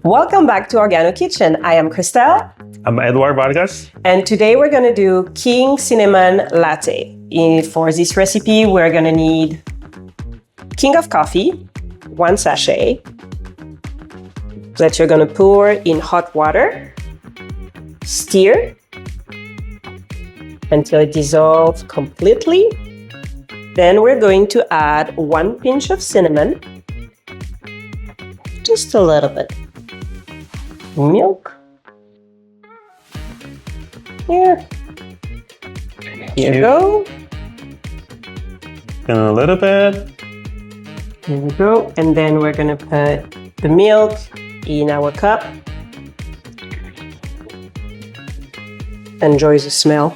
Welcome back to Organo Kitchen. I am Christelle. I'm Edward Vargas. And today we're going to do King Cinnamon Latte. For this recipe, we're going to need King of Coffee, 1 sachet, that you're going to pour in hot water, stir until it dissolves completely. Then we're going to add 1 pinch of cinnamon, just a little bit. Milk. Here you go. And a little bit. Here we go. And then we're going to put the milk in our cup. Enjoy the smell.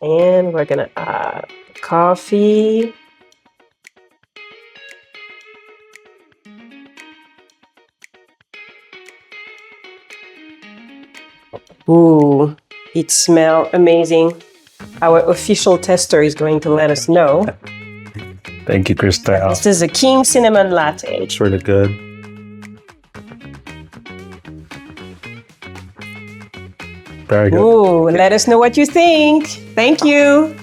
And we're going to add coffee. Ooh, it smells amazing. Our official tester is going to let us know. Thank you, Christelle. This is a King Cinnamon Latte. It's really good. Very good. Ooh, let us know what you think. Thank you.